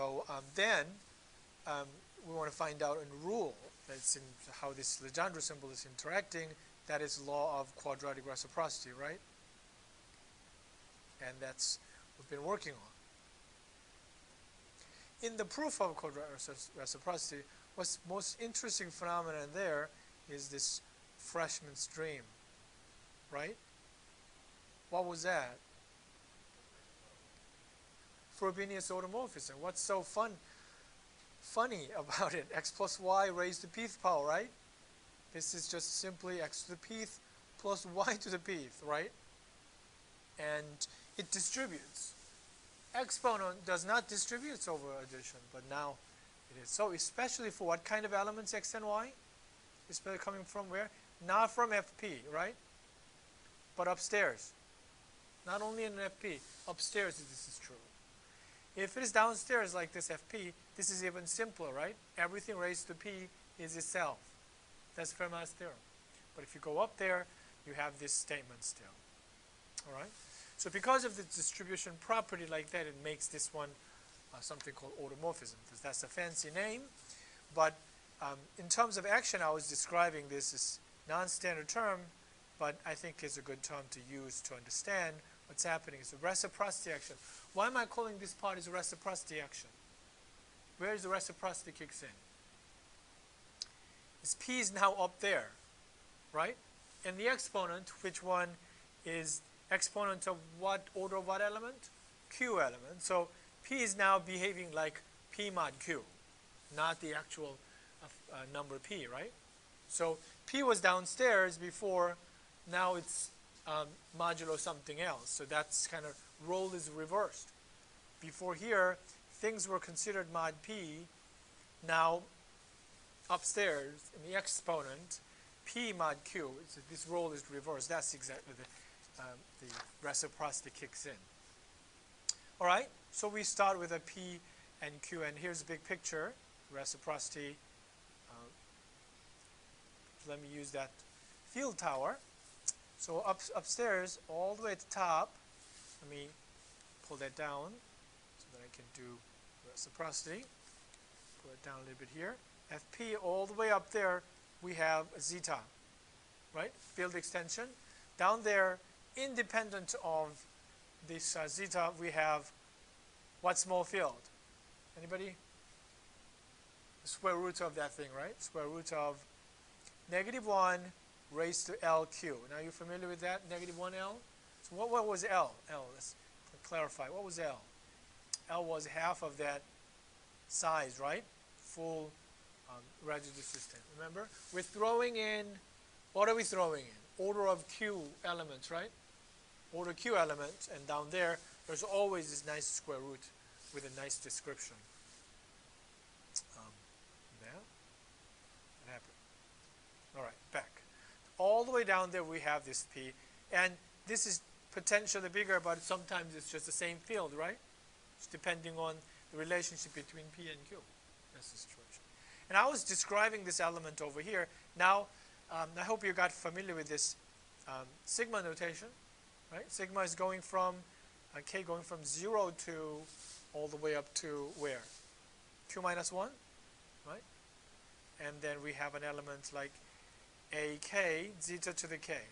So then we want to find out a rule that's in how this Legendre symbol is interacting. That is law of quadratic reciprocity, right? And that's what we've been working on. In the proof of quadratic reciprocity, what's most interesting phenomenon there is this freshman's dream, right? What was that? Frobenius automorphism. What's so funny about it? X plus y raised to the pth power, right? This is just simply x to the pth plus y to the pth, right? And it distributes. Exponent does not distribute over addition, but now it is. So especially for what kind of elements, x and y? Especially coming from where? Not from FP, right? But upstairs. Not only in FP, upstairs this is true. If it is downstairs like this FP, this is even simpler, right? Everything raised to P is itself. That's Fermat's theorem. But if you go up there, you have this statement still. All right? So because of the distribution property like that, it makes this one something called automorphism. That's a fancy name. But in terms of action, I was describing this as non-standard term, but I think it's a good term to use to understand what's happening. It's a reciprocity action. Why am I calling this part as a reciprocity action? Where is the reciprocity kicks in? This P is now up there, right? And the exponent, which one is exponent of what order of what element? Q element. So P is now behaving like P mod Q, not the actual number P, right? So P was downstairs before, now it's modulo something else. So that's kind of role is reversed. Before here, things were considered mod P. Now upstairs in the exponent, P mod Q, so this role is reversed. That's exactly the reciprocity kicks in. All right, so we start with a P and Q, and here's a big picture, reciprocity. Let me use that field tower. So upstairs, all the way at the top, let me pull that down so that I can do reciprocity. Pull it down a little bit here. Fp all the way up there, we have zeta, right? Field extension. Down there, independent of this zeta, we have what small field? Anybody? The square root of that thing, right? Square root of -1 raised to LQ. Now you're familiar with that? -1L? So what was L? Let's clarify. What was L? L was half of that size, right? Full residue system. Remember? We're throwing in, what are we throwing in? Order of Q elements, right? Order Q elements, and down there, there's always this nice square root with a nice description. There. What happened? All right, back. All the way down there, we have this P, and this is potentially bigger, but sometimes it's just the same field, right? It's depending on the relationship between P and Q. That's the situation. And I was describing this element over here. Now, I hope you got familiar with this sigma notation, right? Sigma is going from, K going from 0 to all the way up to where? Q minus 1, right? And then we have an element like AK, zeta to the K.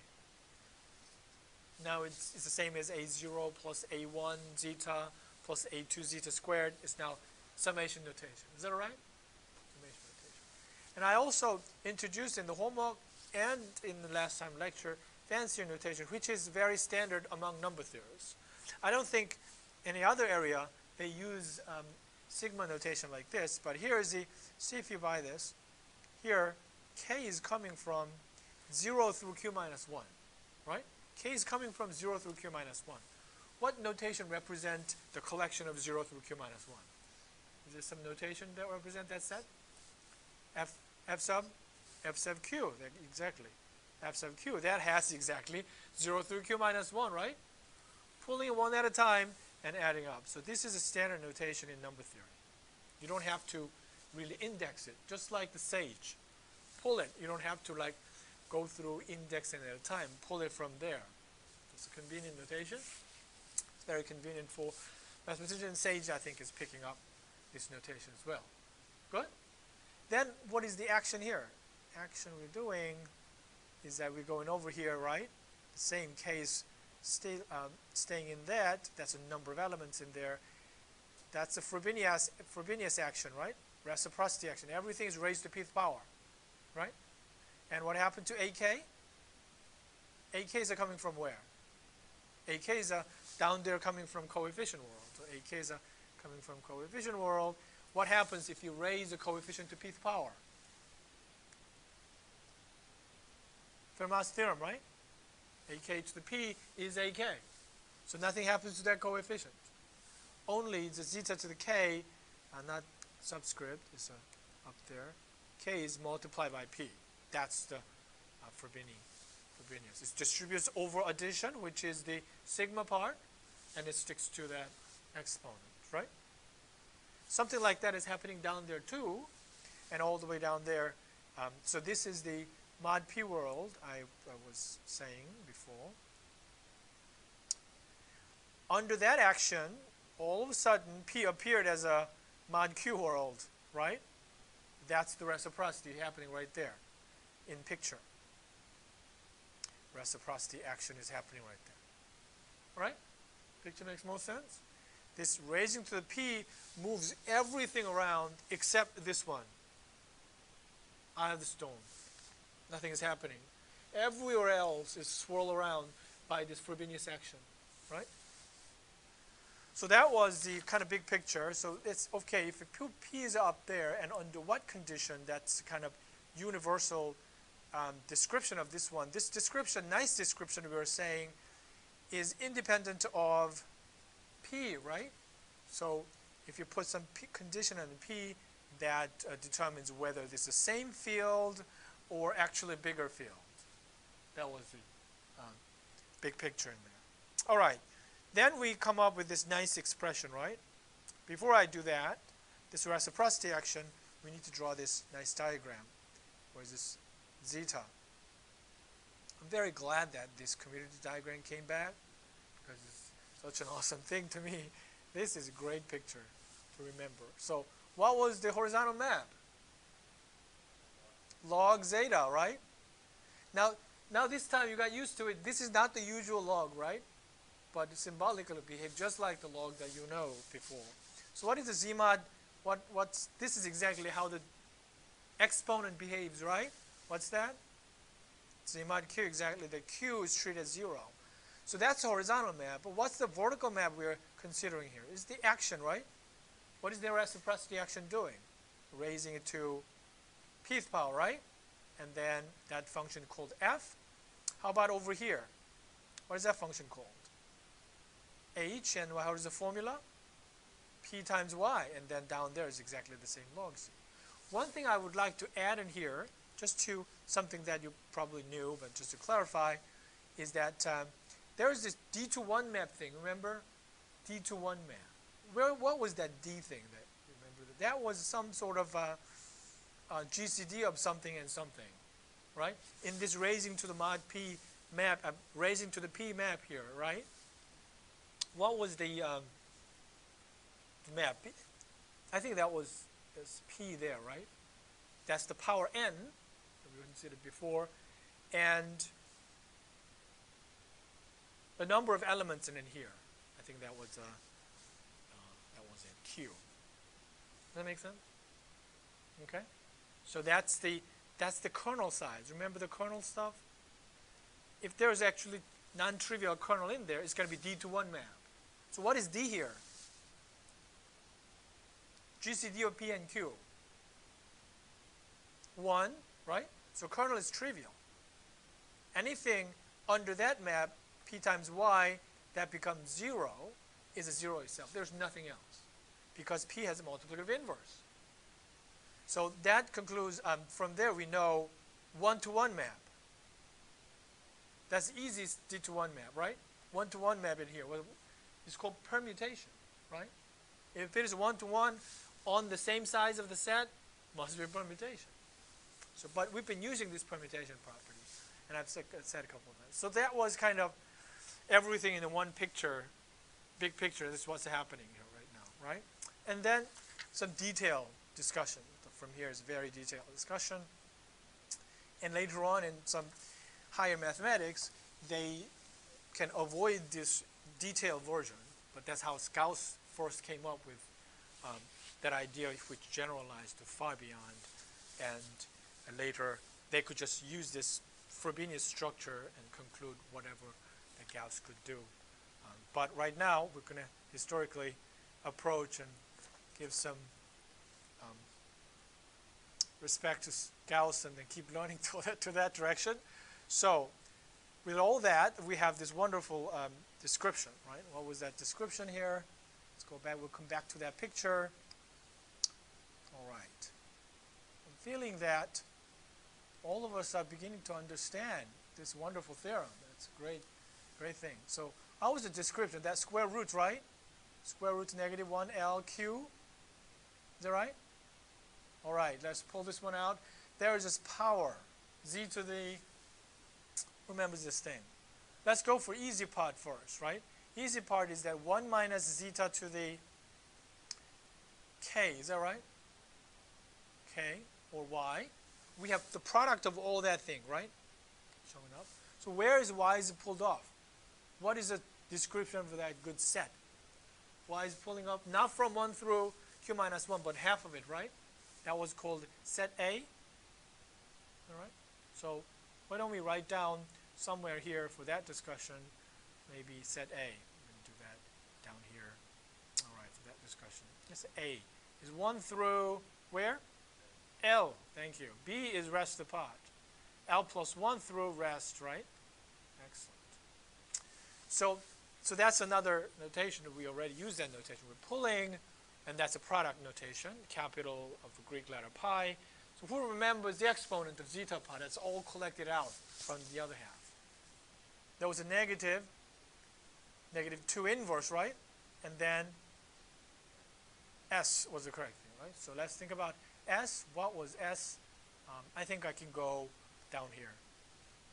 Now it's the same as A0 plus A1 zeta plus A2 zeta squared. It's now summation notation. Is that all right? Summation notation. And I also introduced in the homework and in the last time lecture fancier notation, which is very standard among number theorists. I don't think any other area they use sigma notation like this, but here is the, see if you buy this. Here, K is coming from 0 through Q minus 1, right? K is coming from 0 through Q minus 1. What notation represents the collection of 0 through Q minus 1? Is there some notation that represents that set? F sub Q, exactly. F sub Q, that has exactly 0 through Q minus 1, right? Pulling it one at a time and adding up. So this is a standard notation in number theory. You don't have to really index it, just like the sage. Pull it. You don't have to like go through indexing at a time. Pull it from there. It's a convenient notation. It's very convenient for mathematicians. Sage, I think, is picking up this notation as well. Good? Then what is the action here? Action we're doing is that we're going over here, right? The same case, staying in that. That's a number of elements in there. That's the Frobenius action, right? Reciprocity action. Everything is raised to the pth power, right? And what happened to AK? AKs are coming from where? AKs are down there coming from coefficient world. So AKs are coming from coefficient world. What happens if you raise the coefficient to pth power? Fermat's theorem, right? AK to the p is AK. So nothing happens to that coefficient. Only the zeta to the k, not subscript, is up there. K is multiplied by p. That's the Frobenius. It distributes over addition, which is the sigma part, and it sticks to that exponent, right? Something like that is happening down there too, and all the way down there. So this is the mod p world I was saying before. Under that action, all of a sudden p appeared as a mod q world, right? That's the reciprocity happening right there in picture. Reciprocity action is happening right there. Right? Picture makes more sense? This raising to the p moves everything around except this one. Eye of the storm. Nothing is happening. Everywhere else is swirled around by this Frobenius action. Right? So that was the kind of big picture. So it's okay if p is up there, and under what condition, that's kind of universal description of this one. This description, nice description we were saying, is independent of p, right? So if you put some condition on p, that determines whether this is the same field or actually a bigger field. That was the big picture in there. All right. Then we come up with this nice expression, right? Before I do that, this reciprocity action, we need to draw this nice diagram. Where's this zeta? I'm very glad that this community diagram came back, because it's such an awesome thing to me. This is a great picture to remember. So what was the horizontal map? Log zeta, right? Now this time you got used to it. This is not the usual log, right? But it symbolically behaves just like the log that you know before. So what is the zmod? This is exactly how the exponent behaves, right? What's that? Zmod q, exactly. The q is treated as 0. So that's the horizontal map. But what's the vertical map we're considering here? It's the action, right? What is the reciprocity action doing? Raising it to pth power, right? And then that function called f. How about over here? What is that function called? H, and how is the formula? P times y, and then down there is exactly the same log z. One thing I would like to add in here, just to something that you probably knew, but just to clarify, is that there is this d to 1 map thing. Remember? D to 1 map. What was that d thing? That was some sort of GCD of something and something, right? In this raising to the mod p map, raising to the p map here, right? What was the map? I think that was p there, right? That's the power n that we considered before, and the number of elements in here. I think that was in Q. Does that make sense? Okay. So that's the kernel size. Remember the kernel stuff? If there's actually non-trivial kernel in there, it's going to be d to 1 map. So what is d here? GCD of p and q. 1, right? So kernel is trivial. Anything under that map, p times y, that becomes 0, is a 0 itself. There's nothing else, because p has a multiplicative inverse. So that concludes, from there we know 1-to-1 map. That's the easiest d to 1 map, right? 1-to-1 map in here. Well, it's called permutation, right? If it is 1-to-1 on the same size of the set, must be a permutation. So, but we've been using this permutation property, and I've said a couple of times. So that was kind of everything in the one picture, big picture. This is what's happening here right now, right? And then some detailed discussion. From here is very detailed discussion. And later on in some higher mathematics, they can avoid this detailed version. But that's how Gauss first came up with that idea, which generalized to far beyond. And later, they could just use this Frobenius structure and conclude whatever that Gauss could do. But right now, we're going to historically approach and give some respect to Gauss and then keep learning to that direction. So with all that, we have this wonderful description, right? What was that description here? Let's go back. We'll come back to that picture. All right. I'm feeling that all of us are beginning to understand this wonderful theorem. That's a great thing. So how was the description? That square root, right? Square root negative 1LQ. Is that right? All right, let's pull this one out. There is this power, z to the, remember this thing. Let's go for easy part first, right? Easy part is that 1 minus zeta to the k, is that right? K or y. We have the product of all that thing, right? Showing up. So where is y is pulled off? What is the description for that good set? Y is pulling up not from 1 through q minus 1, but half of it, right? That was called set A. All right. So why don't we write down somewhere here for that discussion, maybe set A. We're going to do that down here. All right, for that discussion. Yes, A is 1 through where? L. Thank you. B is rest apart. L plus 1 through rest, right? Excellent. So that's another notation that we already used that notation. We're pulling, and that's a product notation, capital of the Greek letter pi. So who remembers the exponent of zeta pi? That's all collected out from the other half. There was a negative 2 inverse, right? And then S was the correct thing, right? So let's think about S. What was S? I think I can go down here.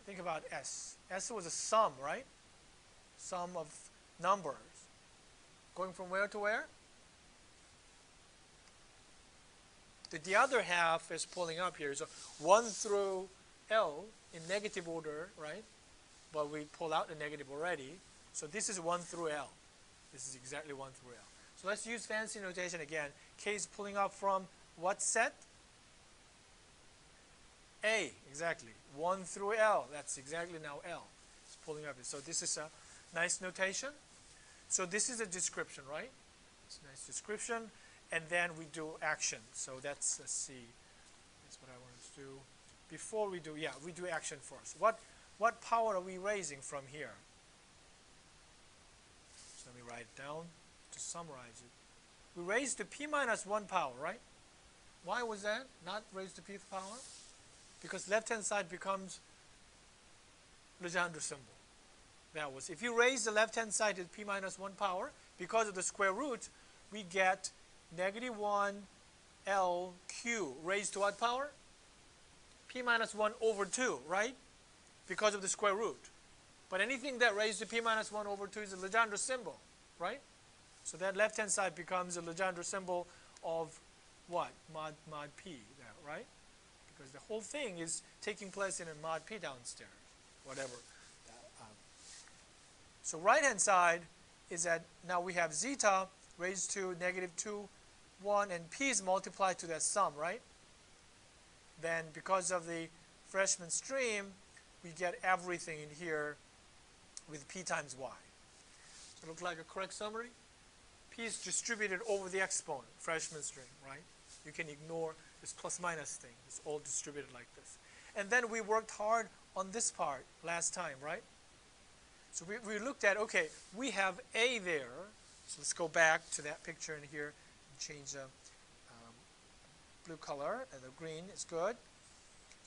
Think about S. S was a sum, right? Sum of numbers. Going from where to where? The other half is pulling up here. So 1 through L in negative order, right? But we pull out the negative already. So this is 1 through L. This is exactly 1 through L. So let's use fancy notation again. K is pulling up from what set? A, exactly. 1 through L. That's exactly now L. It's pulling up. So this is a nice notation. So this is a description, right? It's a nice description. And then we do action. So that's, let's see. That's what I want to do. Before we do, we do action first. What power are we raising from here? So let me write it down to summarize it. We raised to p minus 1 power, right? Why was that? Not raised to pth power? Because left-hand side becomes Legendre symbol. That was, if you raise the left-hand side to p minus 1 power, because of the square root, we get negative 1 LQ raised to what power? P minus 1 over 2, right? Because of the square root. But anything that raised to p minus 1 over 2 is a Legendre symbol, right? So that left-hand side becomes a Legendre symbol of what? Mod P there, right? Because the whole thing is taking place in a mod P downstairs, whatever. So right-hand side is that now we have zeta raised to negative 2, 1, and p is multiplied to that sum, right? Then because of the freshman stream, we get everything in here with p times y. Does it look like a correct summary? P is distributed over the exponent, freshman stream, right? You can ignore this plus minus thing. It's all distributed like this. And then we worked hard on this part last time, right? So we looked at, okay, we have A there. So let's go back to that picture in here and change the blue color, and the green is good.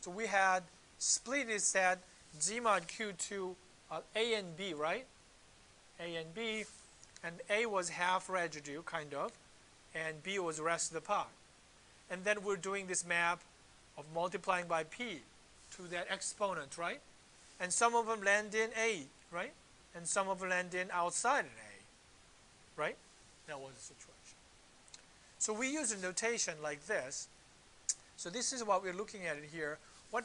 So we had split is that G mod Q to A and B, right? A and B, and A was half residue, kind of, and B was the rest of the part. And then we're doing this map of multiplying by P to that exponent, right? And some of them land in A, right? And some of them land in outside of A, right? That was the situation. So we use a notation like this. So this is what we're looking at it here. What,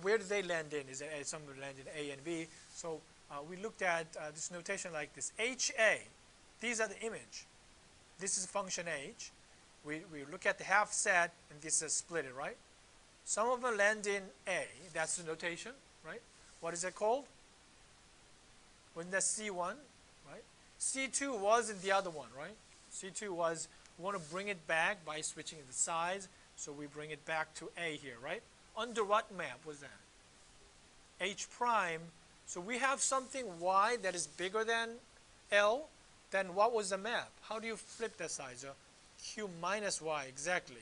where do they land in? Is it some land in A and B? So we looked at this notation like this. HA, these are the image. This is function H. We look at the half set, and this is split it, right? Some of them land in A. That's the notation, right? What is it called? Wasn't that C1, right? C2 wasn't the other one, right? C2 was, we want to bring it back by switching the size, so we bring it back to A here, right? Under what map was that? H prime. So we have something Y that is bigger than L, then what was the map? How do you flip that size? Q minus Y, exactly.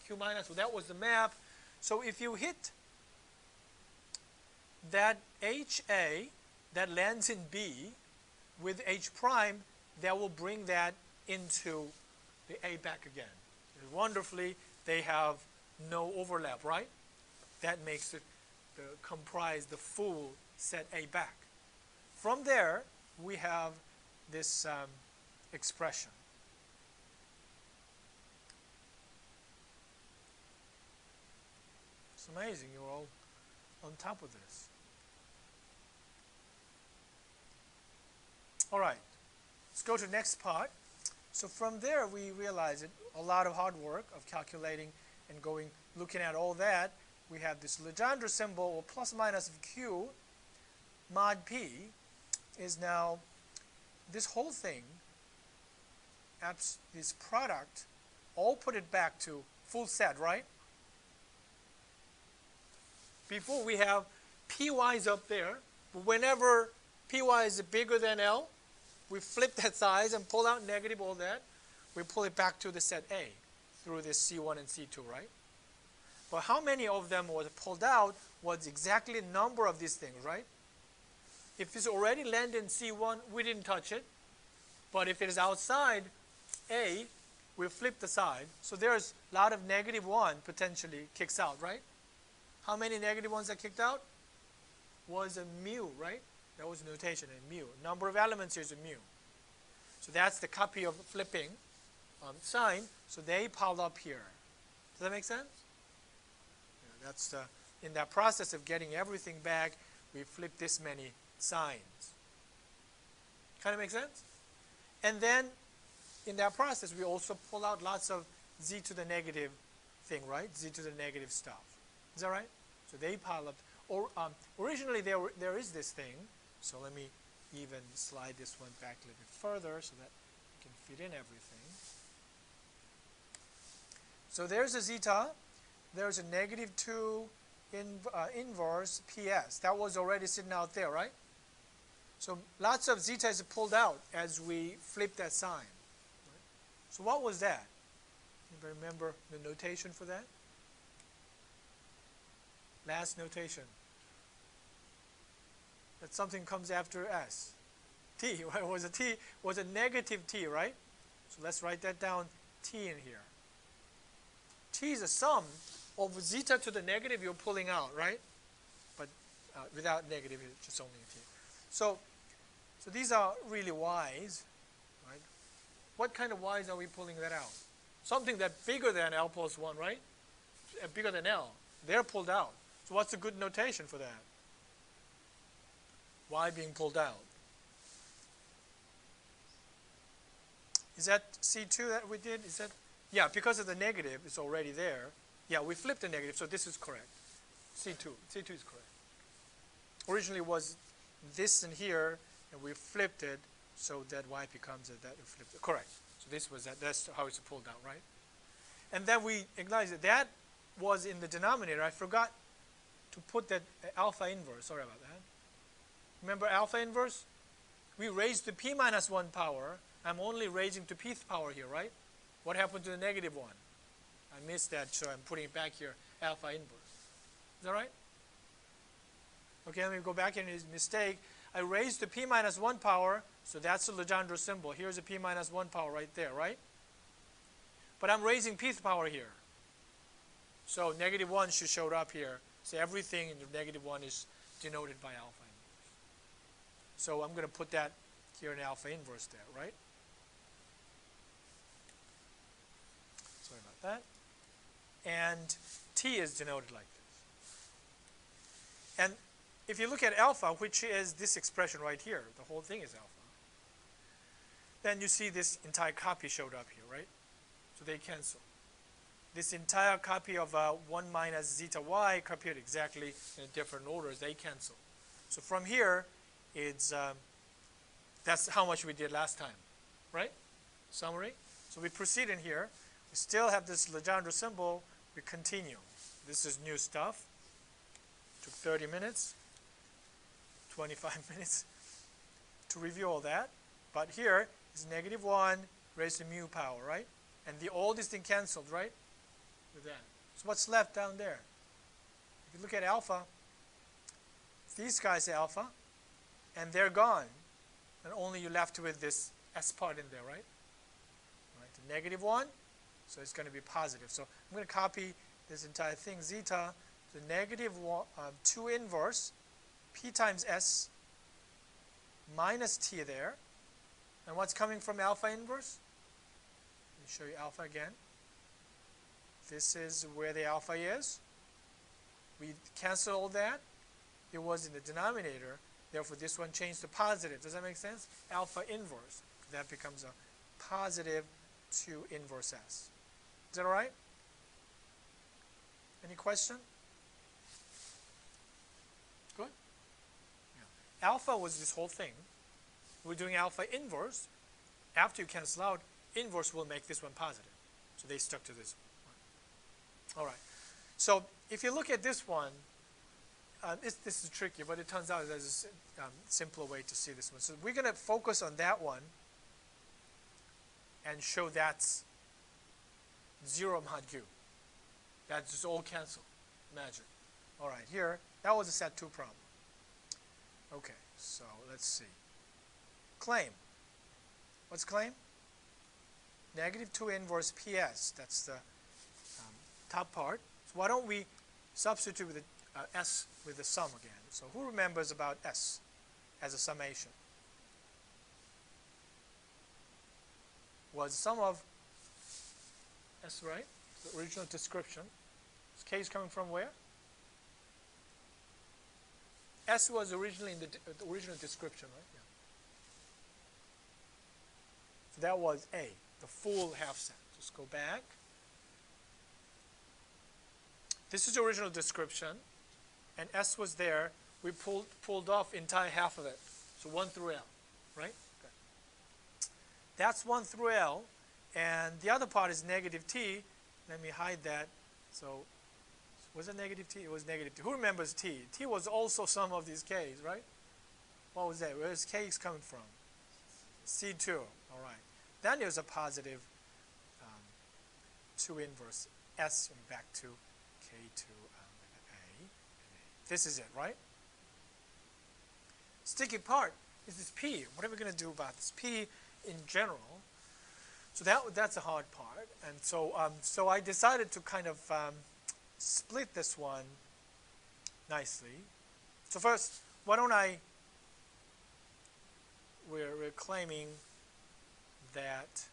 Q minus, that was the map. So if you hit that HA that lands in B with H prime, that will bring that into the A back again. Wonderfully, they have no overlap, right? That makes it comprise the full set A back. From there, we have this expression. It's amazing you're all on top of this. All right, let's go to the next part. So from there, we realize that a lot of hard work of calculating and looking at all that. We have this Legendre symbol, or plus minus of Q, mod P, is now this whole thing, this product, all put it back to full set, right? Before we have Py is up there, but whenever Py is bigger than L, we flip that size and pull out negative all that. We pull it back to the set A through this C1 and C2, right? But how many of them was pulled out was exactly the number of these things, right? If it's already landed in C1, we didn't touch it. But if it is outside A, we flip the side. So there's a lot of -1 potentially kicks out, right? How many negative ones that kicked out? Was a mu, right? That was notation in mu. Number of elements here is a mu. So that's the copy of flipping sign. So they piled up here. Does that make sense? Yeah, that's in that process of getting everything back, we flip this many signs. Kind of make sense? And then in that process, we also pull out lots of z to the negative thing, right? Z to the negative stuff. Is that right? So they pile up. Or originally there is this thing. So let me even slide this one back a little bit further so that we can fit in everything. So there's a zeta. There's a -2 inverse PS. That was already sitting out there, right? So lots of zeta is pulled out as we flip that sign. Right? So what was that? Anybody remember the notation for that? Last notation. That something comes after S. T, right? Was a T, was a negative T, right? So let's write that down, T in here. T is a sum of zeta to the negative you're pulling out, right? But without negative, it's just only a T. So these are really Y's, right? What kind of Y's are we pulling that out? Something that's bigger than L plus 1, right? Bigger than L. They're pulled out. So what's a good notation for that? Y being pulled out. Is that C2 that we did? Is that? Yeah, because of the negative, it's already there. Yeah, we flipped the negative, so this is correct. C2. C2 is correct. Originally it was this in here, and we flipped it so that Y becomes that we flipped it. Correct. So this was that. That's how it's pulled out, right? And then we acknowledge that that was in the denominator. I forgot to put that alpha inverse. Sorry about that. Remember alpha inverse? We raised to p minus 1 power. I'm only raising to pth power here, right? What happened to the -1? I missed that, so I'm putting it back here, alpha inverse. Is that right? Okay, let me go back in his mistake. I raised to p minus 1 power, so that's the Legendre symbol. Here's a p minus 1 power right there, right? But I'm raising pth power here. So -1 should show up here. So everything in the -1 is denoted by alpha inverse. So I'm going to put that here in alpha inverse there, right? that. And t is denoted like this. And if you look at alpha, which is this expression right here, the whole thing is alpha, then you see this entire copy showed up here, right? So they cancel. This entire copy of 1 minus zeta y copied exactly in different orders, they cancel. So from here, it's that's how much we did last time, right? Summary. So we proceed in here. We still have this Legendre symbol. We continue. This is new stuff. Took 30 minutes, 25 minutes to review all that. But here is -1 raised to mu power, right? And all this thing canceled, right? With that. So what's left down there? If you look at alpha, these guys are alpha, and they're gone. And only you're left with this s part in there, right? Right, the -1, so it's going to be positive. So I'm going to copy this entire thing, zeta, the -2 inverse, p times s, minus t there. And what's coming from alpha inverse? Let me show you alpha again. This is where the alpha is. We cancel all that. It was in the denominator. Therefore, this one changed to positive. Does that make sense? Alpha inverse. That becomes a positive 2 inverse s. Is that all right? Any question? Good? Yeah. Alpha was this whole thing. We're doing alpha inverse. After you cancel out, inverse will make this one positive. So they stuck to this one. All right. So if you look at this one, this is tricky, but it turns out there's a simpler way to see this one. So we're going to focus on that one and show that's 0 mod q. That's just all cancel. Magic. All right, here, that was a set 2 problem. Okay, so let's see. Claim. What's claim? -2 inverse ps. That's the top part. So why don't we substitute with the s with the sum again? So who remembers about s as a summation? Was sum of s, right? The original description. This k is coming from where? S was originally in the original description, right? Yeah. So that was A, the full half set. Just go back. This is the original description, and S was there. We pulled off entire half of it. So 1 through L, right? Okay. That's 1 through L, and the other part is -t. Let me hide that. So was it -t? It was -t. Who remembers t? T was also some of these k's, right? What was that? Where's k coming from? C2. All right. Then there's a positive 2 inverse S and back to K2 A. This is it, right? Sticky part is this P. What are we going to do about this P in general? So that's a hard part. And so, so I decided to kind of split this one nicely. So first, why don't we're claiming that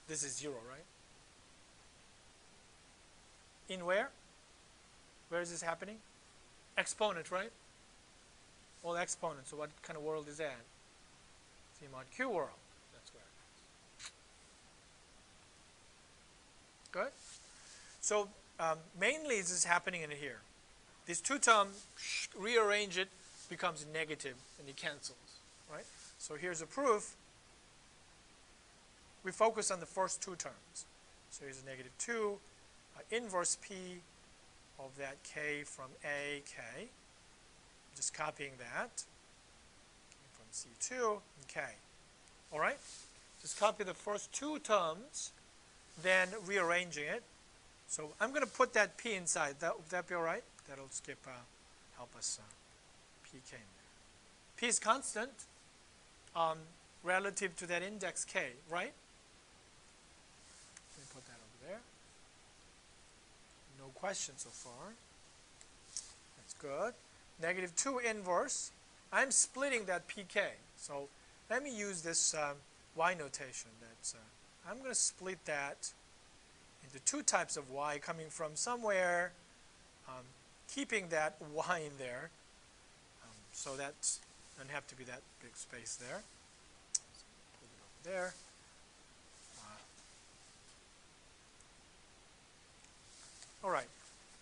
this is 0, right? In where? Where is this happening? Exponent, right? All exponents. So what kind of world is that? C mod Q world. That's where it is. Good? So mainly this is happening in here. These two terms, rearrange it, becomes negative, and it cancels, right? So here's a proof. We focus on the first two terms. So here's a -2, inverse P of that K from A, K. Just copying that from C2 and K. All right? Just copy the first two terms, then rearranging it. So I'm going to put that P inside. Would that be all right? That'll skip, help us PK in there. P is constant relative to that index K, right? Let me put that over there. No question so far. That's good. -2 inverse. I'm splitting that PK. So let me use this Y notation. That's I'm going to split that into two types of y coming from somewhere, keeping that y in there. So that doesn't have to be that big space there. So put it over there. All right,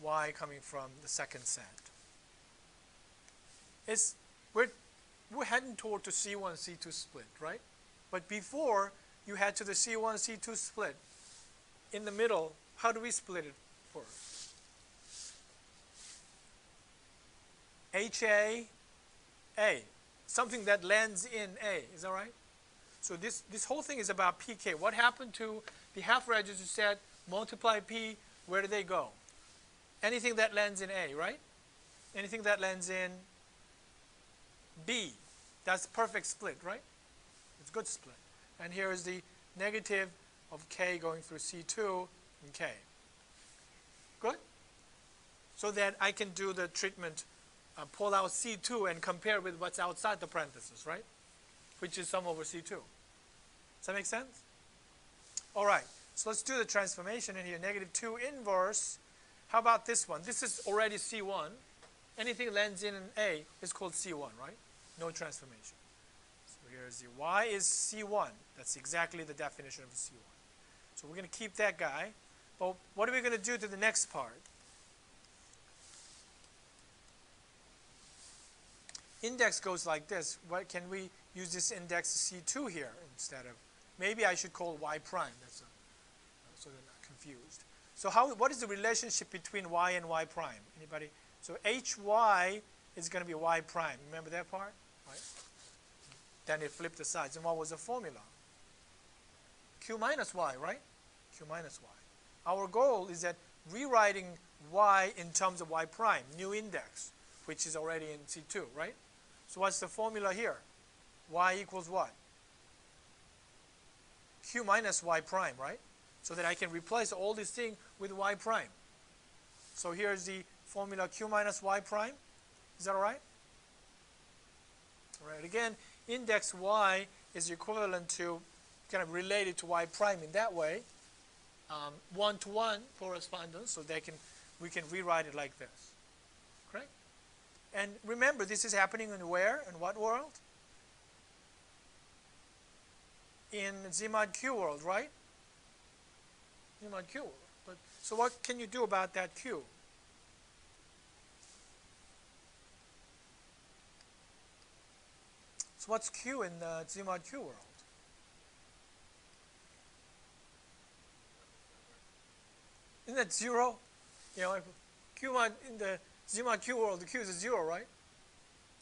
y coming from the second set. We're heading toward to C1, C2 split, right? But before you head to the C1, C2 split, in the middle, how do we split it first? HA, A, something that lands in A, is that right? So this whole thing is about PK. What happened to the half register set, multiply P, where do they go? Anything that lands in A, right? Anything that lands in B, that's perfect split, right? It's good split. And here is the negative of K going through C2 and K. Good? So that I can do the treatment, pull out C2 and compare with what's outside the parenthesis, right? Which is sum over C2. Does that make sense? All right. So let's do the transformation in here. Negative 2 inverse. How about this one? This is already C1. Anything lands in an A is called C1, right? No transformation. So here's the y is C1. That's exactly the definition of C1. So we're going to keep that guy. But what are we going to do to the next part? Index goes like this. What can we use this index C2 here instead of? Maybe I should call y prime. That's so they're not confused. So what is the relationship between y and y prime? Anybody? So hy is going to be y prime. Remember that part? Right? Then it flipped the sides. And what was the formula? Q minus y, right? Q minus y. Our goal is that rewriting y in terms of y prime, new index, which is already in C2, right? So what's the formula here? Y equals what? Q minus y prime, right? So that I can replace all this thing with y prime. So here's the formula Q minus y prime. Is that all right? All right. Again, index y is equivalent to, kind of related to y prime in that way. One-to-one correspondence, so we can rewrite it like this. Correct? And remember, this is happening in where? In what world? In Z mod Q world, right? Z mod Q world. But, so what can you do about that Q? So what's Q in the Z mod Q world? Isn't that 0? You know, Q mod in the Z mod Q world, the Q is a 0, right?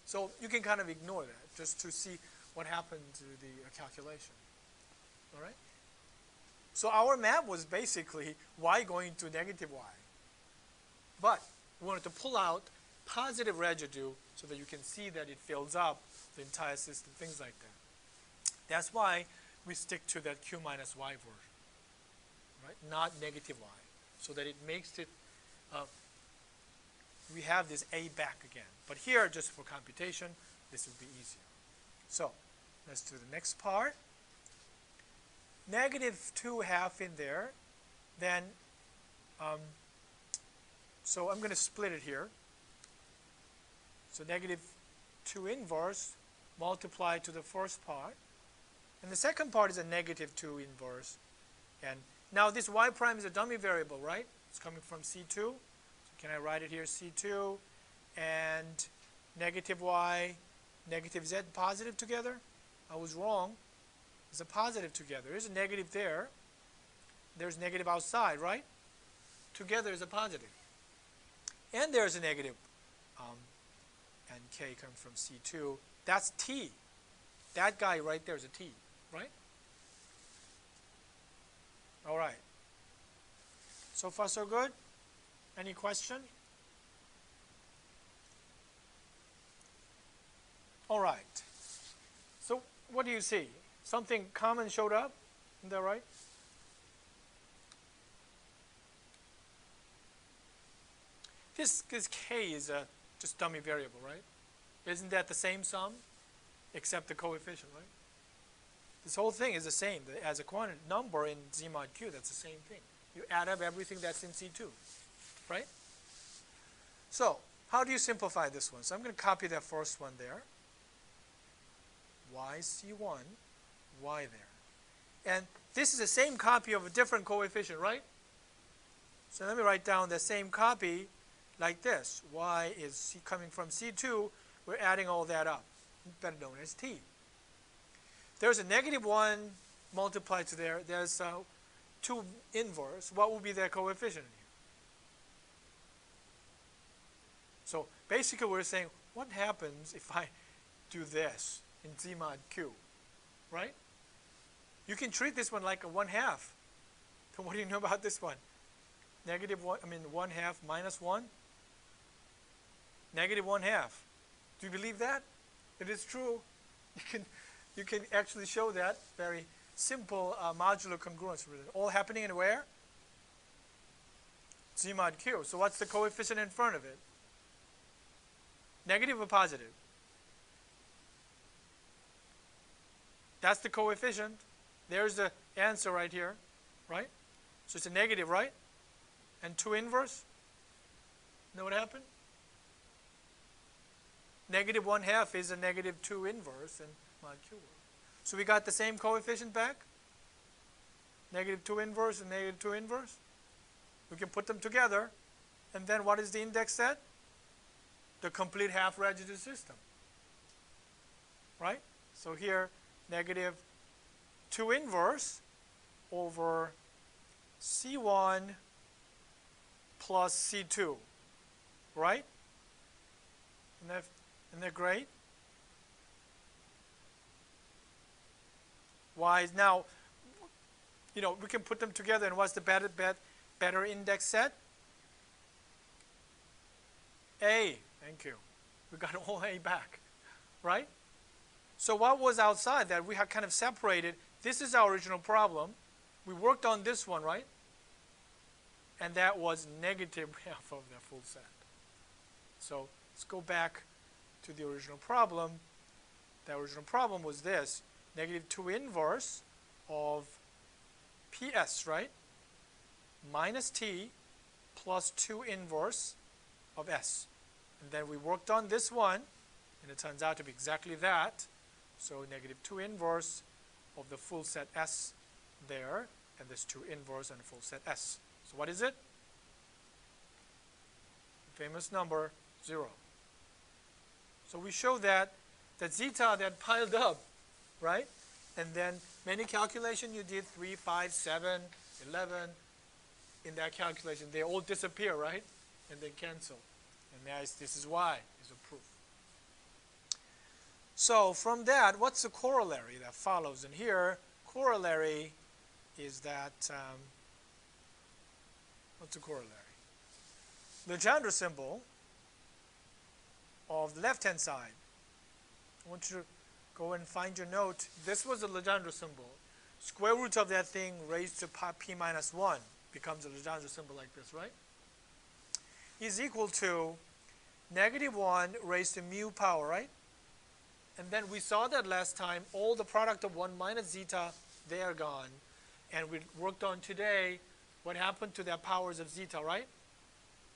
So you can kind of ignore that just to see what happened to the calculation. All right? So our map was basically y going to negative y. But we wanted to pull out positive residue so that you can see that it fills up the entire system, things like that. That's why we stick to that Q minus y version, right? Not negative y, so that it makes it, we have this A back again. But here, just for computation, this would be easier. So let's do the next part. Negative 2 half in there, then, so I'm going to split it here. So negative 2 inverse multiplied to the first part. And the second part is a negative 2 inverse. And now this y prime is a dummy variable, right? It's coming from C2. So can I write it here, C2, and negative y, negative z positive together? I was wrong. It's a positive together. There's a negative there. There's negative outside, right? Together is a positive. And there's a negative. And k comes from C2. That's t. That guy right there is a t, right? All right. So far, so good? Any question? All right. So what do you see? Something common showed up? Isn't that right? This k is a just dummy variable, right? Isn't that the same sum, except the coefficient, right? This whole thing is the same. As a quantity number in Z mod Q, that's the same thing. You add up everything that's in C2, right? So how do you simplify this one? So I'm going to copy that first one there. Y C1, Y there. And this is the same copy of a different coefficient, right? So let me write down the same copy like this. Y is C coming from C2. We're adding all that up, better known as T. There's a -1 multiplied to there. There's 2 inverse. What would be their coefficient here? So basically we're saying, what happens if I do this in Z mod Q, right? You can treat this one like a 1/2. So what do you know about this one? -1, 1/2 minus 1? -1/2. Do you believe that? It is true. You can actually show that very simple modular congruence. All happening in where? Z mod Q. So what's the coefficient in front of it? Negative or positive? That's the coefficient. There's the answer right here, right? So it's a negative, right? And 2 inverse? Know what happened? -1/2 is a -2 inverse in mod Q. So we got the same coefficient back? -2 inverse and -2 inverse? We can put them together. And then what is the index set? The complete half residue system. Right? So here, -2 inverse over C1 plus C2. Right? Isn't that great? Y is now, we can put them together, and what's the better index set? A. Thank you. We got all A back, right? So what was outside that we had kind of separated? This is our original problem. We worked on this one, right? And that was -1/2 of the full set. So let's go back to the original problem. The original problem was this: -2 inverse of PS, right? Minus T plus 2 inverse of S. And then we worked on this one, and it turns out to be exactly that. So -2 inverse of the full set S there, and this 2 inverse and full set S. So what is it? The famous number 0. So we show that zeta that piled up, right? And then many calculations you did, 3, 5, 7, 11, in that calculation, they all disappear, right? And they cancel. And this is why, is a proof. So from that, what's the corollary that follows? And here, corollary is that, what's the corollary? Legendre symbol of the left-hand side. I want you to go and find your note. This was the Legendre symbol. Square root of that thing raised to p minus 1 becomes a Legendre symbol like this, right? Is equal to -1 raised to mu power, right? And then we saw that last time, all the product of 1 minus zeta, they are gone. And we worked on today what happened to the powers of zeta, right?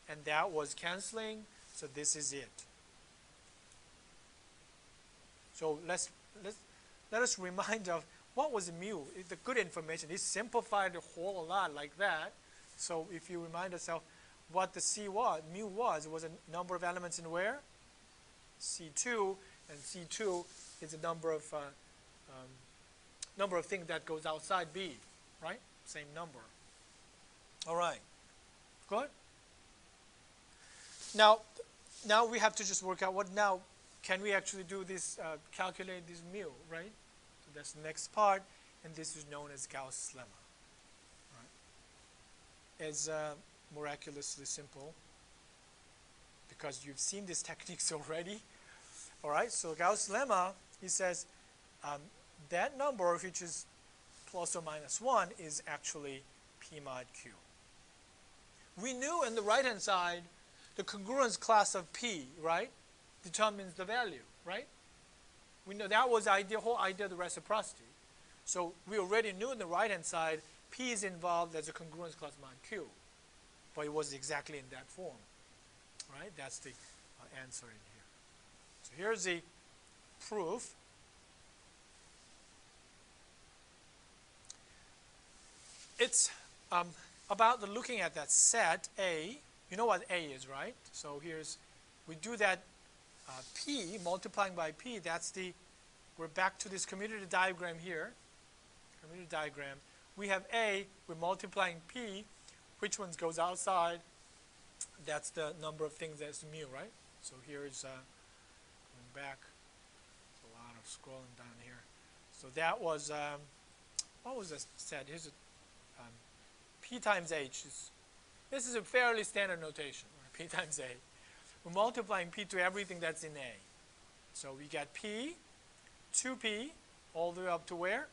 And that was canceling, so this is it. So let us remind of what was mu. The good information. It simplified the whole lot like that. So if you remind yourself what the mu was, it was a number of elements in where? C2, and C2 is a number of things that goes outside B, right? Same number. All right. Good? Now we have to just work out what now. Can we actually do this, calculate this mu, right? So that's the next part, and this is known as Gauss' lemma. Right? It's miraculously simple because you've seen these techniques already. All right, so Gauss' lemma, he says that number, which is plus or minus 1, is actually P mod Q. We knew on the right-hand side the congruence class of P, right, determines the value, right? We know that was the whole idea of the reciprocity. So we already knew on the right-hand side P is involved, there's a congruence clause mod Q. But it was exactly in that form. Right? That's the answer in here. So here's the proof. It's about looking at that set A. You know what A is, right? So we do that P, multiplying by P, we're back to this commutative diagram here. Commutative diagram. We have A, we're multiplying P. Which one goes outside? That's the number of things that's mu, right? So here's going back. There's a lot of scrolling down here. So that was, what was this set? Here's P times H. This is a fairly standard notation, right? P times A. We're multiplying P to everything that's in A. So we get P, 2P, all the way up to where?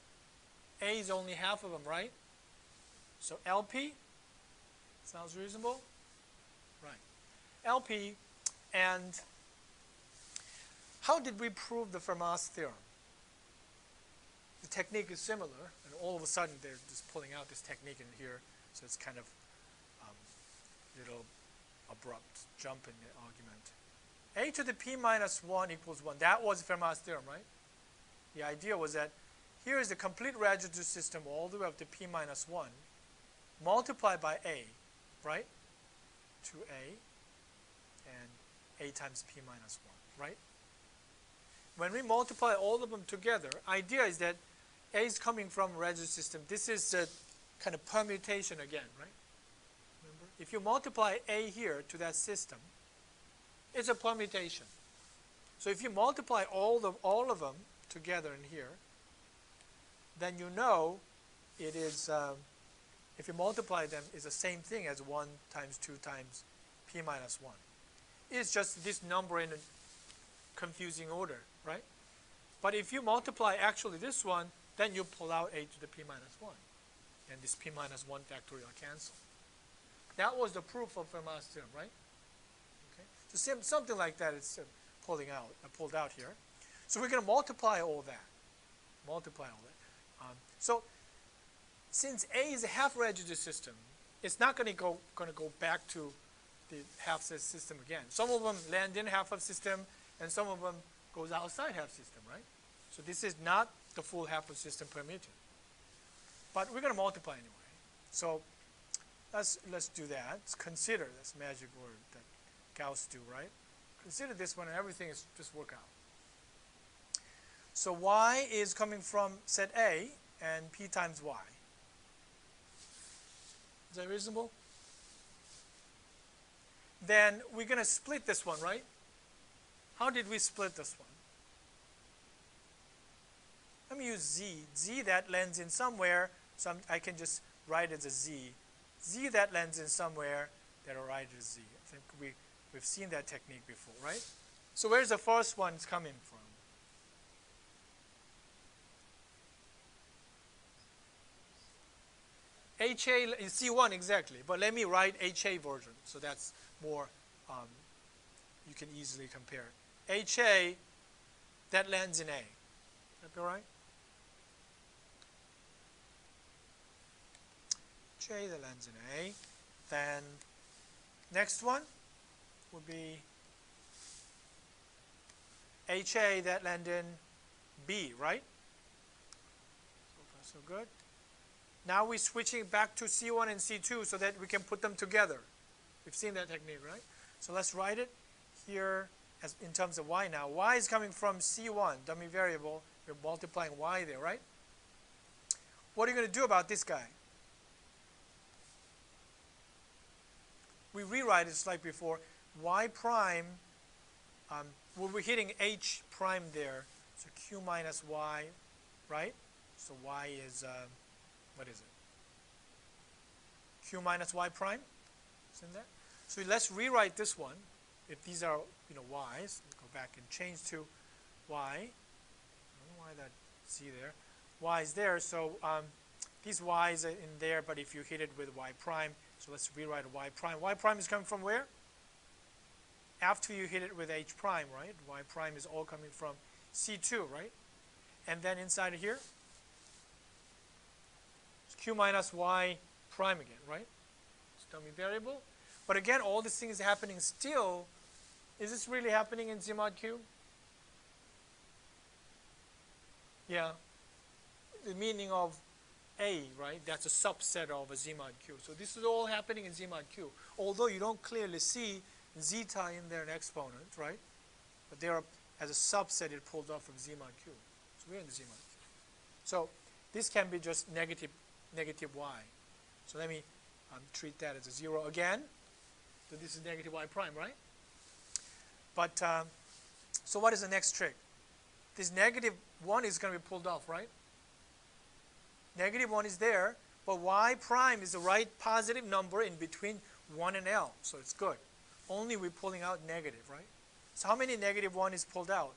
A is only half of them, right? So LP, sounds reasonable? Right. LP, and how did we prove the Fermat's theorem? The technique is similar, and all of a sudden they're just pulling out this technique in here, so it's kind of little abrupt jump in the argument. A to the P minus 1 equals 1. That was Fermat's theorem, right? The idea was that here is the complete residue system all the way up to P minus 1 multiplied by A, right? 2A and A times P minus 1, right? When we multiply all of them together, idea is that A is coming from residue system. This is a kind of permutation again, right? Remember? If you multiply A here to that system, it's a permutation. So if you multiply all of them together in here, then you know it is, if you multiply them, it's the same thing as 1 times 2 times P minus 1. It's just this number in a confusing order, right? But if you multiply actually this one, then you pull out A to the P minus 1. And this P minus 1 factorial cancel. That was the proof of Fermat's theorem, right? Okay. So something like that is pulled out here. So we're going to multiply all that. So since A is a half residue system, it's not going to go back to the half system again. Some of them land in half of system, and some of them goes outside half system, right? So this is not the full half of system permitted. But we're going to multiply anyway. So let's do that. Let's consider this magic word that Gauss do, right? Consider this one, and everything is just work out. So y is coming from set A and P times y. Is that reasonable? Then we're going to split this one, right? How did we split this one? Let me use z. Z that lands in somewhere, so I can just write it as a z. Z that lands in somewhere, that I'll write it as z. I think we've seen that technique before, right? So where's the first one coming from? HA is C1 exactly, but let me write HA version, so that's more, you can easily compare it. HA, that lands in A. That be right? HA, that lands in A. Then next one would be HA, that land in B, right? So far so good. Now we're switching back to C1 and C2 so that we can put them together. We've seen that technique, right? So let's write it here as in terms of y now. Y is coming from C1, dummy variable. We're multiplying y there, right? What are you going to do about this guy? We rewrite it just like before. Y prime, we're hitting H prime there. So Q minus y, right? So y is... what is it? Q minus y prime? Is in there? So let's rewrite this one. If these are, y's, go back and change to y. I don't know why that z there. Y is there, so these y's are in there, but if you hit it with y prime, so let's rewrite y prime. Y prime is coming from where? After you hit it with h prime, right? Y prime is all coming from C2, right? And then inside of here, q minus y prime again, right? It's dummy variable. But again, all this thing is happening still. Is this really happening in Z mod q? Yeah. The meaning of A, right? That's a subset of a Z mod q. So this is all happening in Z mod q. Although you don't clearly see zeta in there in exponent, right? But they are, as a subset, it pulled off from Z mod q. So we're in the Z mod q. So this can be just negative y. So let me treat that as a 0 again. So this is negative y prime, right? But so what is the next trick? This negative 1 is going to be pulled off, right? Negative 1 is there, but y prime is the right positive number in between 1 and L, so it's good. Only we're pulling out negative, right? So how many negative 1 is pulled out?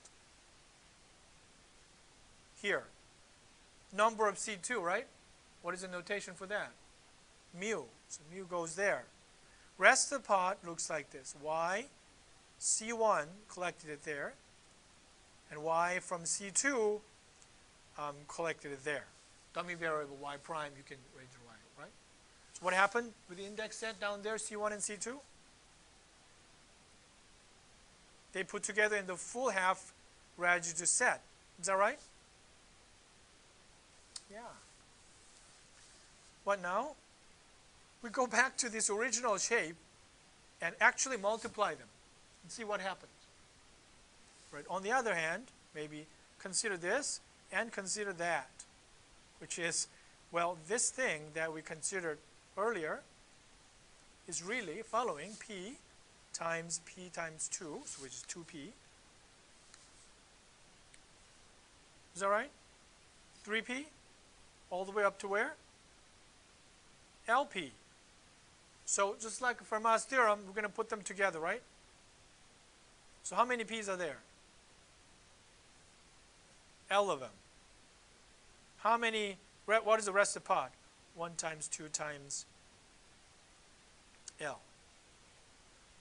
Here. Number of C2, right? What is the notation for that? Mu. So mu goes there. Rest of the part looks like this. Y, C1 collected it there, and y from C2 collected it there. Dummy variable y prime, you can raise your y, right? So what happened with the index set down there, C1 and C2? They put together in the full half residue set. Is that right? Yeah. What now? We go back to this original shape and actually multiply them and see what happens. Right. On the other hand, maybe consider this and consider that, which is, well, this thing that we considered earlier is really following P times 2, so which is 2P. Is that right? 3P, all the way up to where? LP. So just like Fermat's theorem, we're going to put them together, right? So how many P's are there? L of them. How many, what is the rest of the part? 1 times 2 times L.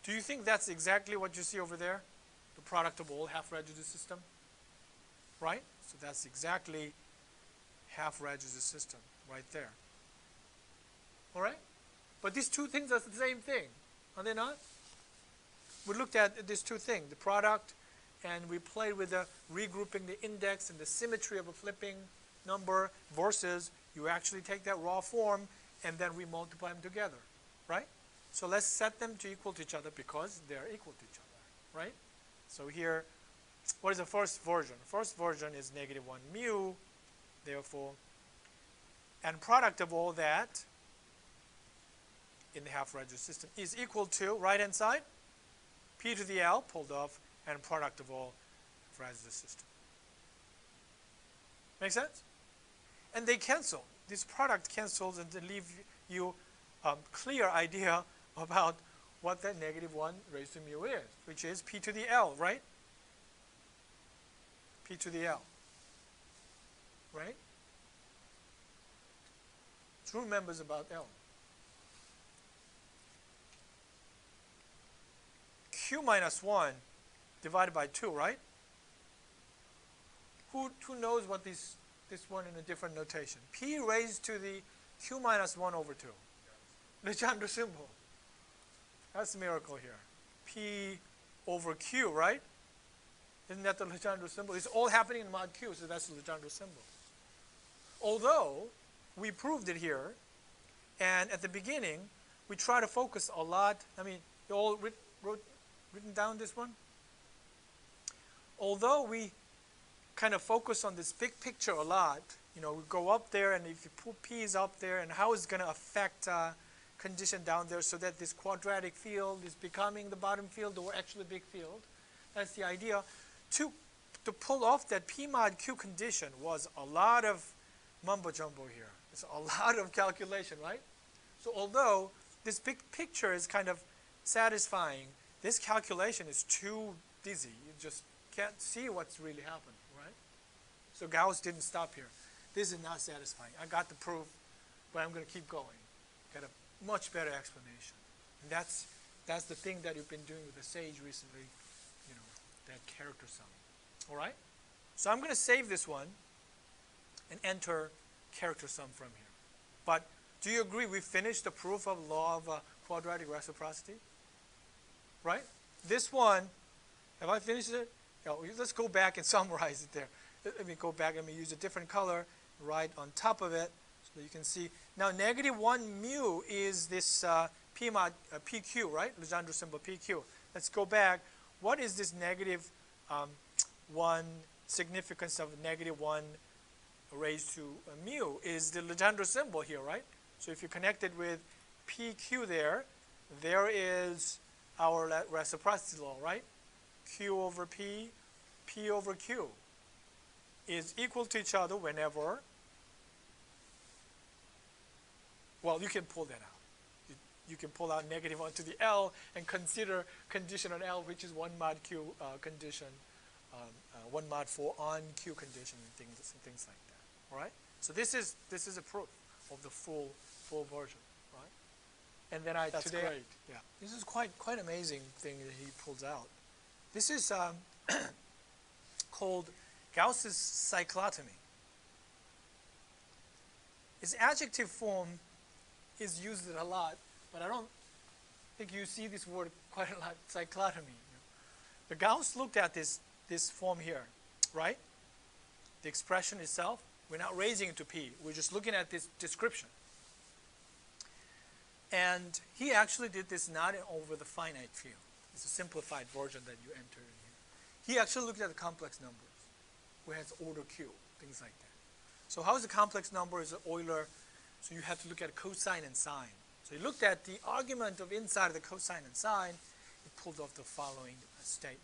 Do you think that's exactly what you see over there? The product of all half residue system? Right? So that's exactly half residue system right there. All right? But these two things are the same thing, are they not? We looked at these two things, the product, and we played with the regrouping the index and the symmetry of a flipping number versus you actually take that raw form and then we multiply them together, right? So let's set them to equal to each other because they're equal to each other, right? So here, what is the first version? The first version is negative 1 mu, therefore, and product of all that in the half residue system is equal to, right-hand side, P to the L pulled off, and product of all residue system. Make sense? And they cancel. This product cancels and they leave you a clear idea about what that negative 1 raised to mu is, which is P to the L, right? P to the L, right? So who remembers about L? Q minus 1 divided by 2, right? Who knows what this one in a different notation? P raised to the Q minus 1 over 2. Legendre symbol. That's a miracle here. P over Q, right? Isn't that the Legendre symbol? It's all happening in mod Q, so that's the Legendre symbol. Although we proved it here, and at the beginning, we try to focus a lot. I mean, you all written down this one? Although we kind of focus on this big picture a lot, you know, we go up there and if you put P's up there and how it's going to affect condition down there so that this quadratic field is becoming the bottom field or actually big field. That's the idea. To pull off that P mod Q condition was a lot of mumbo jumbo here. It's a lot of calculation, right? So although this big picture is kind of satisfying, this calculation is too dizzy. You just can't see what's really happening, right? So Gauss didn't stop here. This is not satisfying. I got the proof, but I'm going to keep going. Get a much better explanation. And that's the thing that you've been doing with the Sage recently, you know, that character sum. All right? So I'm going to save this one and enter character sum from here. But do you agree we finished the proof of law of quadratic reciprocity? Right? This one, have I finished it? No, let's go back and summarize it there. Let me go back. Let me use a different color right on top of it so that you can see. Now, negative 1 mu is this P mod, PQ, right? Legendre symbol PQ. Let's go back. What is this negative 1 significance of negative 1 raised to mu? Is the Legendre symbol here, right? So if you connect it with PQ there is our reciprocity law, right? Q over P, P over Q is equal to each other whenever, well, you can pull that out. You can pull out negative 1 to the L and consider condition on L, which is 1 mod Q condition, 1 mod for on Q condition and things like that. All right? So this is a proof of the full version, right? And then That's today, great. yeah, this is quite amazing thing that he pulls out. This is called Gauss's cyclotomy. Its adjective form is used a lot, but I don't think you see this word quite a lot, cyclotomy. The Gauss looked at this form here, right? The expression itself, we're not raising it to P. We're just looking at this description. And he actually did this not over the finite field. It's a simplified version that you enter in here. He actually looked at the complex numbers, where it has order Q, things like that. So how is the complex number is an Euler? So you have to look at cosine and sine. So he looked at the argument of inside of the cosine and sine. He pulled off the following statement.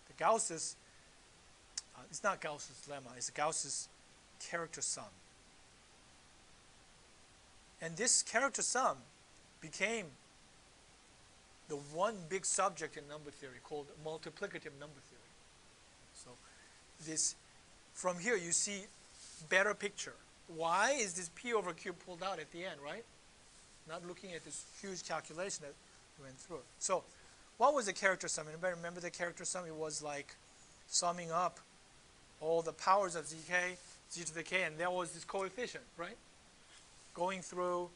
The Gauss's, it's not Gauss's lemma, it's Gauss's character sum. And this character sum became the one big subject in number theory called multiplicative number theory. So this, from here you see better picture. Why is this P over Q pulled out at the end, right? Not looking at this huge calculation that we went through. So what was the character sum? Anybody remember the character sum? It was like summing up all the powers of zk, z to the k, and there was this coefficient, right? Going through,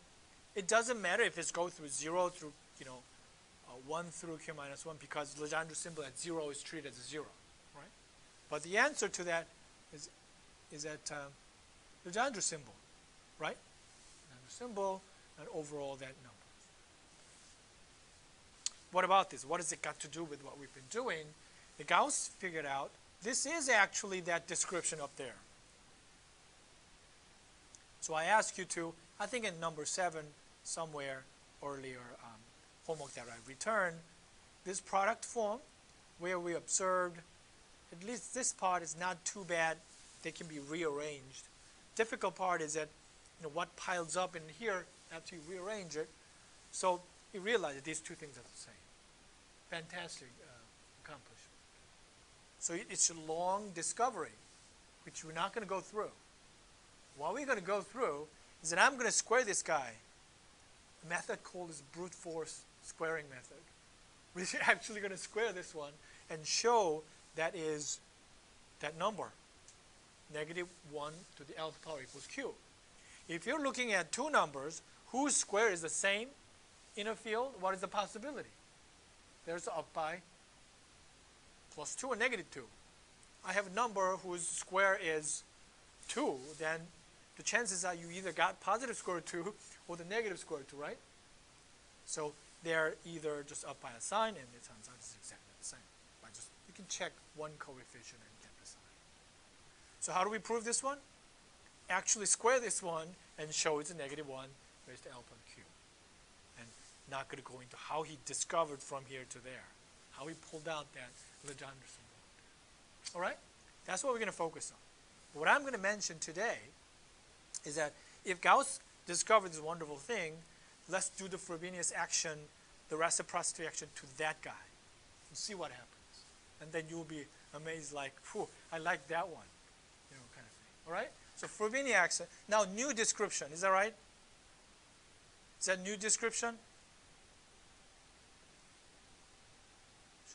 it doesn't matter if it's go through 0 through, 1 through q minus 1, because Legendre symbol at 0 is treated as a 0, right? But the answer to that is at Legendre symbol, right? Legendre symbol, and overall that number. What about this? What has it got to do with what we've been doing? The Gauss figured out this is actually that description up there. So I ask you to, I think in number 7, somewhere earlier, homework that I returned, this product form where we observed, at least this part is not too bad. They can be rearranged. Difficult part is that what piles up in here after you rearrange it. So you realize that these two things are the same. Fantastic accomplishment. So it's a long discovery, which we're not going to go through. What we're going to go through is that I'm going to square this guy. A method called this brute force squaring method. We're actually going to square this one and show that is that number. Negative 1 to the L power equals Q. If you're looking at two numbers whose square is the same in a field, what is the possibility? There's up by plus 2 or negative 2. I have a number whose square is 2, then the chances are you either got positive square root 2 or the negative square root 2, right? So they're either just up by a sign, and it turns out it's exactly the same. You can check one coefficient and get the sign. So how do we prove this one? Actually square this one and show it's a negative 1 raised to L upon Q. And not going to go into how he discovered from here to there, how he pulled out that Legendre symbol. All right? That's what we're going to focus on. What I'm going to mention today is that if Gauss discovered this wonderful thing, let's do the Frobenius action, the reciprocity action to that guy, and see what happens. And then you'll be amazed, like, whew, I like that one, kind of thing. All right? So Frobenius action. Now, new description. Is that right? Is that new description?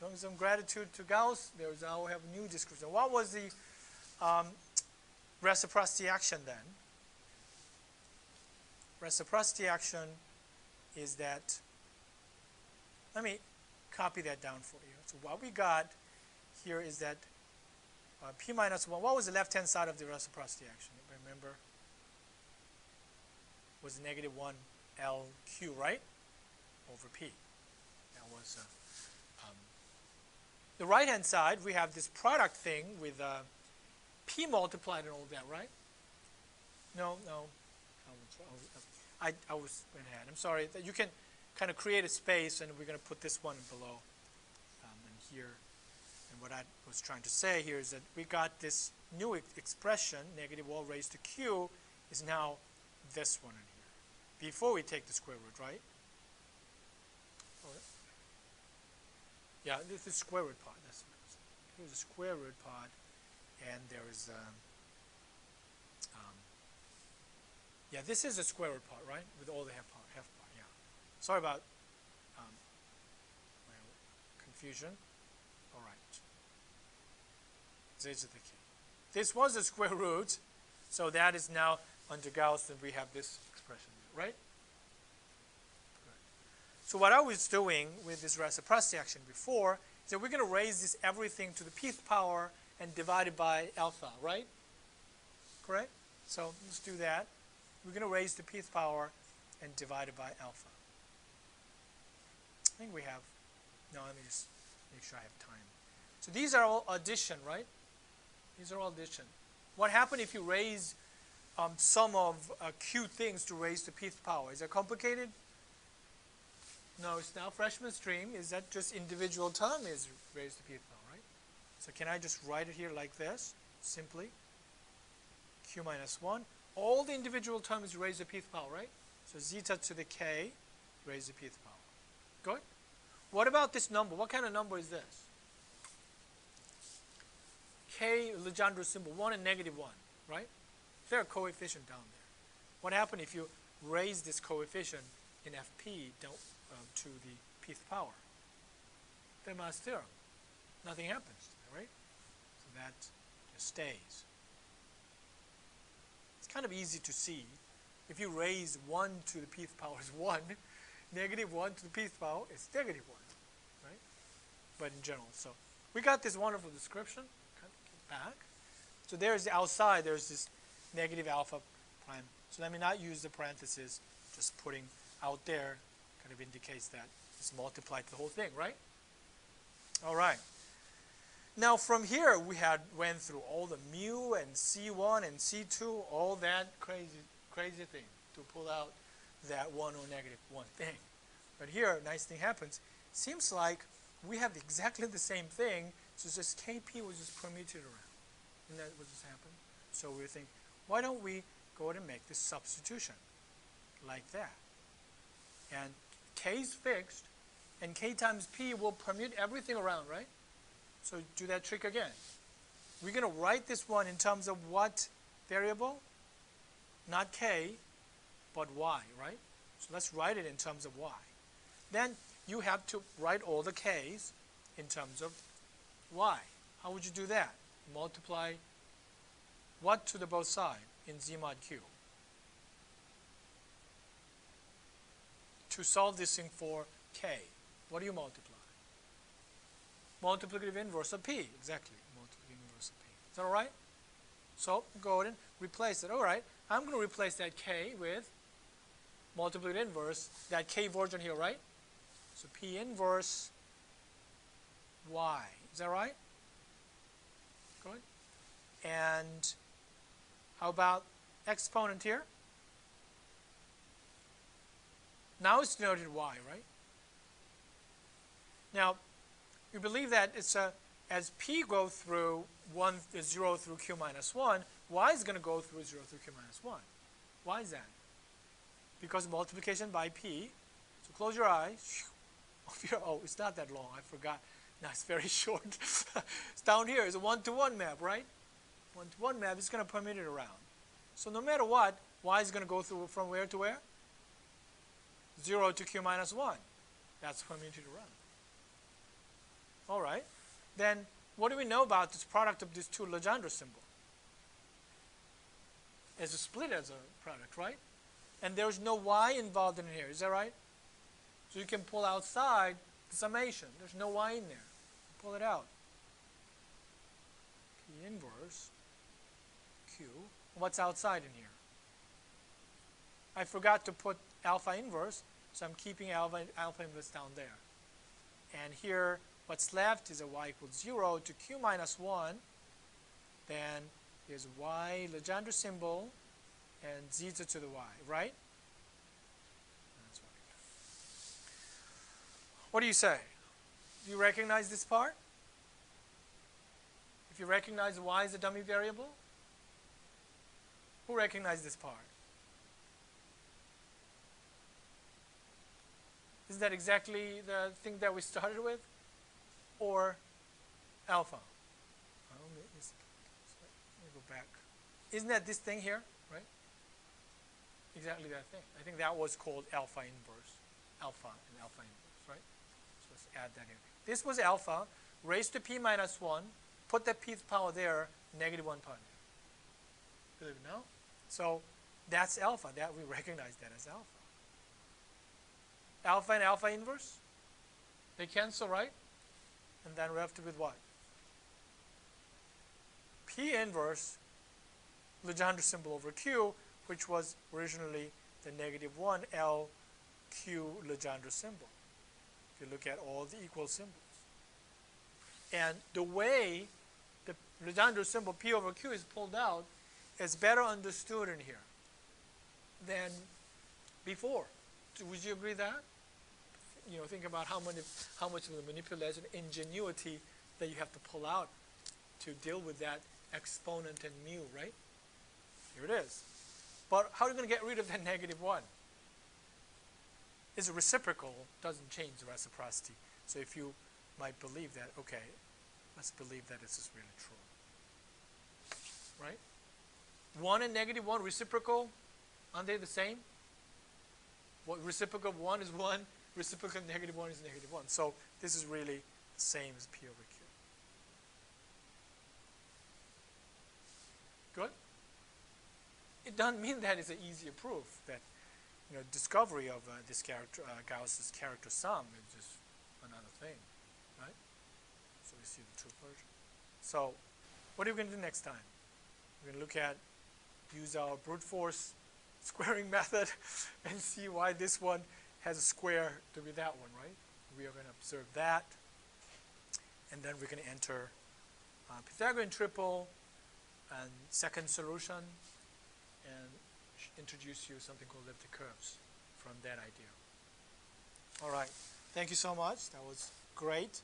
Showing some gratitude to Gauss. There's now we have a new description. What was the reciprocity action then? reciprocity action is that, let me copy that down for you. So what we got here is that p minus 1, what was the left-hand side of the reciprocity action? Remember? Was negative 1 LQ, right? Over P. That was the right-hand side, we have this product thing with P multiplied and all that, right? No. I was ahead. I'm sorry. You can kind of create a space, and we're going to put this one below and here. And what I was trying to say here is that we got this new expression, negative 1 raised to Q, is now this one in here. Before we take the square root, right? Yeah, this is square root pod. That's what it is. Here's a square root pod, and there is yeah, this is a square root pod, right? With all the half part, yeah. Sorry about my confusion. All right. This is the key. This was a square root, so that is now under Gauss, and we have this expression, right? So what I was doing with this reciprocity action before is that we're going to raise this everything to the pth power and divide it by alpha, right? Correct? So let's do that. We're going to raise the pth power and divide it by alpha. I think we have, no, let me just make sure I have time. So these are all addition, right? These are all addition. What happened if you raise sum of q things to raise the pth power? Is that complicated? No, it's now freshman stream. Is that just individual term is raised to pth power, right? So can I just write it here like this, simply? Q minus 1. All the individual terms raised to pth power, right? So zeta to the k raised to pth power. Good? What about this number? What kind of number is this? K Legendre symbol, 1 and negative 1, right? There are coefficient down there. What happened if you raise this coefficient in Fp to the pth power? Fermat's theorem. Nothing happens, right? So that just stays. It's kind of easy to see. If you raise 1 to the pth power is 1, negative 1 to the pth power is negative 1, right? But in general, so we got this wonderful description. Back. So there's the outside, there's this negative alpha prime. So let me not use the parentheses, just putting out there kind of indicates that it's multiplied the whole thing, right? All right. Now from here we went through all the mu and C1 and C2, all that crazy thing to pull out that 1 or negative 1 thing. But here, a nice thing happens. Seems like we have exactly the same thing. So just Kp was just permuted around. Isn't that what just happened? So we think, why don't we go ahead and make this substitution like that? And K is fixed, and K times P will permute everything around, right? So do that trick again. We're going to write this one in terms of what variable? Not K, but Y, right? So let's write it in terms of Y. Then you have to write all the K's in terms of Y. How would you do that? Multiply what to the both sides in Z mod Q? To solve this thing for K, what do you multiply? Multiplicative inverse of P. Exactly. Multiplicative inverse of P. Is that all right? So go ahead and replace it. All right. I'm going to replace that K with multiplicative inverse, that K version here, right? So P inverse Y. Is that right? Good. And how about exponent here? Now it's denoted Y, right? Now, we believe that it's as P go through 0 through Q minus 1, Y is going to go through 0 through Q minus 1. Why is that? Because multiplication by P. So close your eyes. Oh, it's not that long. I forgot. Now it's very short. It's down here. It's a 1-to-1 map, right? 1-to-1 map is going to permute it around. So no matter what, Y is going to go through from where to where? 0 to Q minus 1. That's permuted around. All right. Then what do we know about this product of these two Legendre symbols? It's a split as a product, right? And there's no y involved in here. Is that right? So you can pull outside the summation. There's no y in there. Pull it out. P inverse Q. What's outside in here? I forgot to put alpha inverse, so I'm keeping alpha inverse down there. And here, what's left is a y equals 0 to q minus 1. Then there's y Legendre symbol and zeta to the y, right? That's right. What do you say? Do you recognize this part? If you recognize y is a dummy variable, who recognized this part? Isn't that exactly the thing that we started with? Or alpha? Let me go back. Isn't that this thing here, right? Exactly that thing. I think that was called alpha inverse. Alpha and alpha inverse, right? So let's add that in. This was alpha raised to p minus 1. Put that pth power there, negative 1 part there. Good now? So that's alpha. That we recognize that as alpha. Alpha and alpha inverse, they cancel, right? And then we're left with what? P inverse Legendre symbol over Q, which was originally the negative 1 L Q Legendre symbol. If you look at all the equal symbols. And the way the Legendre symbol P over Q is pulled out is better understood in here than before. Would you agree that? You know, think about how much of the manipulation ingenuity that you have to pull out to deal with that exponent and mu, right? Here it is. But how are you going to get rid of that negative 1? It's reciprocal, doesn't change the reciprocity. So if you might believe that, okay, let's believe that this is really true. Right? 1 and negative 1 reciprocal, aren't they the same? What reciprocal of 1 is 1, reciprocal of negative 1 is negative 1. So this is really the same as P over Q. Good? It doesn't mean that it's an easier proof that, you know, discovery of this character, Gauss's character sum is just another thing, right? So we see the true version. So what are we going to do next time? We're going to look at, use our brute force squaring method and see why this one has a square to be that one, right? We are going to observe that. And then we're going to enter Pythagorean triple and second solution and introduce you something called elliptic curves from that idea. All right. Thank you so much. That was great.